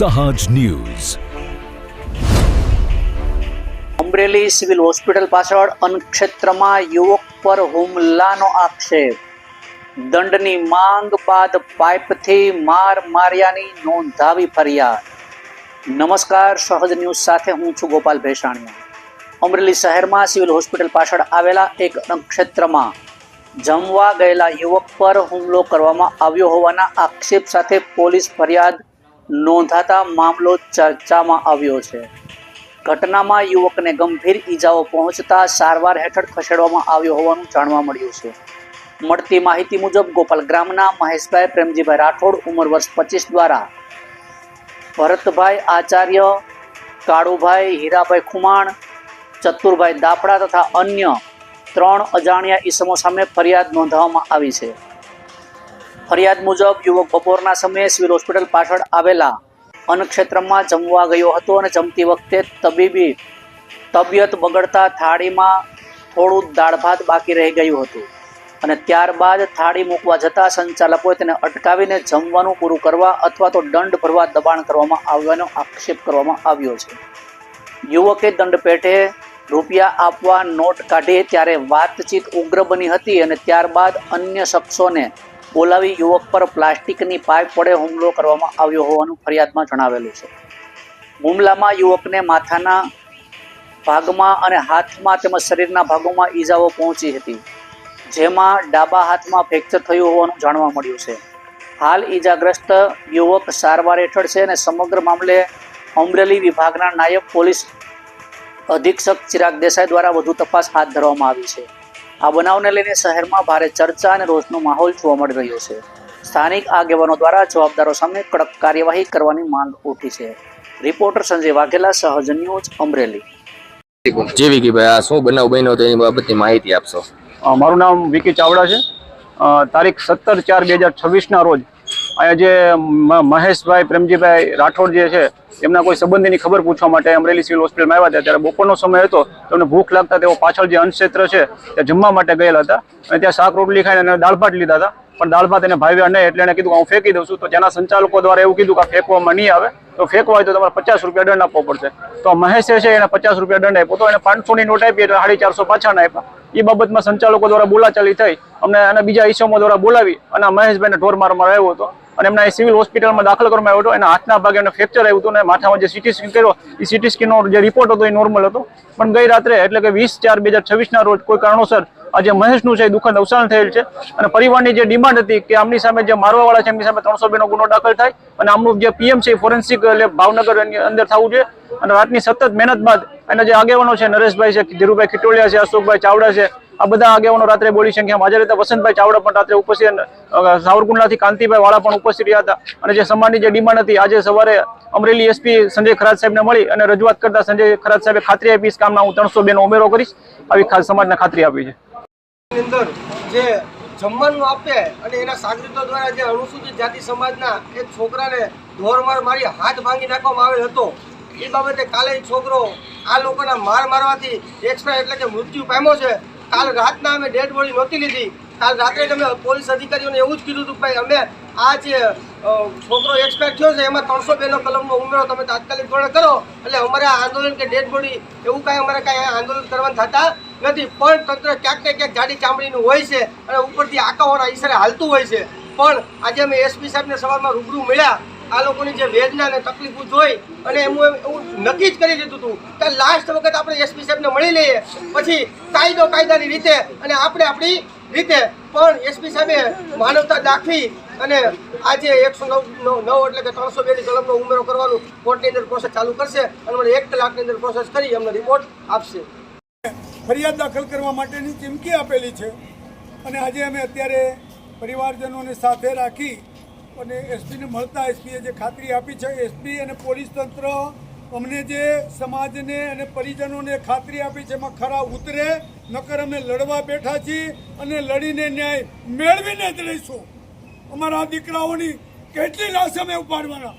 સહજ news. Amreli civil hospital પાછળ અન્નક્ષેત્રમાં યુવક પર હુમલાનો આક્ષેપ. દંડની માંગ બાદ પાઇપથી માર્યાની નોંધાવી ફરિયાદ. નમસ્કાર, સહજ ન્યૂઝ સાથે હું છું ગોપાલ ભેસાણીયા. અમરેલી શહેરમાં સિવિલ હોસ્પિટલ પાછળ આવેલા એક અન્નક્ષેત્રમાં જમવા ગયેલા યુવક પર હુમલો કરવામાં આવ્યો હોવાના આક્ષેપ સાથે પોલીસ ફરિયાદ નોંધાતા મામલો ચર્ચામાં આવ્યો છે. ઘટનામાં યુવકને ગંભીર ઈજાઓ પહોંચતા સારવાર હેઠળ ખસેડવામાં આવ્યો હોવાનું જાણવા મળ્યું છે. મળતી માહિતી મુજબ ગોપાલ ગ્રામના મહેશભાઈ પ્રેમજીભાઈ રાઠોડ ઉંમર વર્ષ 25 દ્વારા ભરતભાઈ આચાર્ય, કાળુભાઈ હીરાભાઈ ખુમાણ, ચતુરભાઈ દાપડા તથા અન્ય 3 અજાણ્યા ઈસમો સામે ફરિયાદ નોંધવામાં આવી છે. ફરિયાદ મુજબ યુવક બપોરના સમયે સિવિલ હોસ્પિટલ પાછળ આવેલા અન્નક્ષેત્રમાં જમવા ગયો હતો અને જમતી વખતે તબિયત બગડતા થાળીમાં થોડું દાળ ભાત બાકી રહી ગયું હતું અને ત્યારબાદ થાળી મૂકવા જતાં સંચાલકોએ તેને અટકાવીને જમવાનું પૂરું કરવા અથવા તો દંડ ભરવા દબાણ કરવામાં આવ્યાનો આક્ષેપ કરવામાં આવ્યો છે. યુવકે દંડ પેટે રૂપિયા આપવા નોટ કાઢી ત્યારે વાતચીત ઉગ્ર બની હતી અને ત્યારબાદ અન્ય શખ્સોને બોલાવી યુવક પર પ્લાસ્ટિકની પાઇપ વડે હુમલો કરવામાં આવ્યો હોવાનું ફરિયાદમાં જણાવેલું છે. હુમલામાં યુવકને માથાના ભાગમાં અને હાથમાં તેમજ શરીરના ભાગોમાં ઈજાઓ પહોંચી હતી, જેમાં ડાબા હાથમાં ફ્રેક્ચર થયું હોવાનું જાણવા મળ્યું છે. હાલ ઈજાગ્રસ્ત યુવક સારવાર હેઠળ છે અને સમગ્ર મામલે અમરેલી વિભાગના નાયબ પોલીસ અધિક્ષક ચિરાગ દેસાઈ દ્વારા વધુ તપાસ હાથ ધરવામાં આવી છે. આ બનાવને લઈને શહેરમાં ભારે ચર્ચા અને રોષનો માહોલ જોવા મળી રહ્યો છે. સ્થાનિક આગેવાનો દ્વારા જવાબદારો સામે કડક કાર્યવાહી કરવાની માંગ ઉઠી છે. રિપોર્ટર સંજય વાઘેલા, સહજ ન્યૂઝ, અમરેલી. જી વિકીભાઈ, આ શું બનાવ બન્યો તો એની બાબતની માહિતી આપશો. મારું નામ વિકી ચાવડા છે. તારીખ 17/4/2026ના રોજ અહીંયા જે મહેશભાઈ પ્રેમજીભાઈ રાઠોડ જે છે એમના કોઈ સંબંધીની ખબર પૂછવા માટે અમરેલી સિવિલ હોસ્પિટલમાં આવ્યા હતા. ત્યારે બપોરનો સમય હતો, તેમને ભૂખ લાગતા તેઓ પાછળ જે અન્નક્ષેત્ર છે ત્યાં જમવા માટે ગયેલા હતા અને ત્યાં શાક રોટલી ખાઈને દાળ ભાત લીધા હતા. પણ દાળ ભાત એને ભાવ્યા નહીં એટલે એને કીધું હું ફેંકી દઉં છું. તો ત્યાંના સંચાલકો દ્વારા એવું કીધું કે ફેંકવામાં નહીં આવે, તો ફેંકવા હોય તો તમારે 50 રૂપિયા દંડ આપવો પડશે. તો મહેશે છે એને 50 રૂપિયા દંડ આપ્યો, તો એને 500ની નોટ આપી એટલે 450 પાછાના આપ્યા. એ બાબતમાં સંચાલકો દ્વારા બોલાચાલી થઈ અમને અને બીજા ઈસમો દ્વારા બોલાવી અને મહેશભાઈને ઢોર માર આવ્યો હતો અને એમના એ સિવિલ હોસ્પિટલમાં દાખલ કરવામાં આવ્યો હતો. એના હાથના ભાગે એને ફ્રેક્ચર આવ્યું હતું અને માથામાં જે સીટી સ્કેન કર્યો એ સીટી સ્કેનનો જે રિપોર્ટ હતો એ નોર્મલ હતો. પણ ગઈ રાત્રે એટલે કે 20/4/2026ના રોજ કોઈ કારણોસર આજે મહેશનું છે દુઃખદ અવસાન થયેલ છે અને પરિવારની જે ડિમાન્ડ હતી કે આમની સામે જે મારવાવાળા છે એમની સામે 302નો ગુનો દાખલ થાય અને આમનું જે પીએમસી ફોરેન્સિક લેબ ભાવનગર અંદર થવું જોઈએ. અને રાતની સતત મહેનત બાદ એના જે આગેવાનો છે, નરેશભાઈ છે, ધીરુભાઈ ખીટોળિયા છે, અશોકભાઈ ચાવડા છે, આ બધા આગેવાનો રાત્રે બોડી સંખ્યામાં હાજર હતા. વસંતભાઈ ચાવડા પણ રાત્રે ઉપસ્થિત, સાવરકુંડલાથી કાંતિભાઈ વાળા પણ ઉપસ્થિત રહ્યા હતા. અને જે સમાજની જે ડિમાન્ડ હતી આજે સવારે અમરેલી એસપી સંજય ખરાત સાહેબને મળી અને રજૂઆત કરતા સંજય ખરાત સાહેબે ખાતરી આપી કે કામના હું 302નો ઉમેરો કરીશ, આવી ખાસ સમાજને ખાતરી આપી છે. અંદર જે જમવાનું આપે અને એના સાગરીતો દ્વારા જે અનુસૂચિત જાતિ સમાજના એક છોકરાને ઢોરમાર મારી હાથ ભાંગી નાખવામાં આવેલ હતો. એ બાબતે કાલે છોકરો આ લોકોના મારવાથી એક્સપાયર એટલે કે મૃત્યુ પામ્યો છે. કાલ રાતના અમે ડેડ બોડી નહોતી લીધી. કાલ રાત્રે જ અમે પોલીસ અધિકારીઓને એવું જ કીધું હતું કે ભાઈ અમે આ જે છોકરો એક્સપાયર થયો છે એમાં 302નો કલમનો ઉમેરો તમે તાત્કાલિક ધોરણે કરો એટલે અમારે આ આંદોલન કે ડેડ બોડી એવું કાંઈ અમારે કાંઈ આંદોલન કરવાનું થતા નથી. પણ તંત્ર ક્યાંક ને ક્યાંક જાડી ચામડીનું હોય છે અને ઉપરથી આંકાઓના ઈશારે હાલતું હોય છે. પણ આજે અમે એસપી સાહેબને સવારમાં રૂબરૂ મળ્યા. આ લોકોની જે વેદના અને તકલીફો જોઈ અને એવું નક્કી જ કરી દીધું હતું કે લાસ્ટ વખત આપણે એસપી સાહેબને મળી લઈએ, પછી કાયદાની રીતે અને આપણે આપણી રીતે. પણ એસપી સાહેબે માનવતા દાખવી અને આજે 109 એટલે કે 302ની કલમનો ઉમેરો કરવાનું કોર્ટની અંદર પ્રોસેસ ચાલુ કરશે અને મને 1 કલાકની અંદર પ્રોસેસ કરી અમને રિપોર્ટ આપશે. ફરિયાદ દાખલ કરવા માટેની ચીમકી આપેલી છે અને આજે અમે અત્યારે પરિવારજનોને સાથે રાખી અને એસપીને મળતા એસપીએ જે ખાતરી આપી છે, એસપી અને પોલીસ તંત્ર અમને જે સમાજને અને પરિજનોને ખાતરી આપી છે એમાં ખરા ઉતરે, નકર અમે લડવા બેઠા છીએ અને લડીને ન્યાય મેળવીને જ રહીશું. અમારા દીકરાઓની કેટલી લાશ અમે ઉપાડવાના,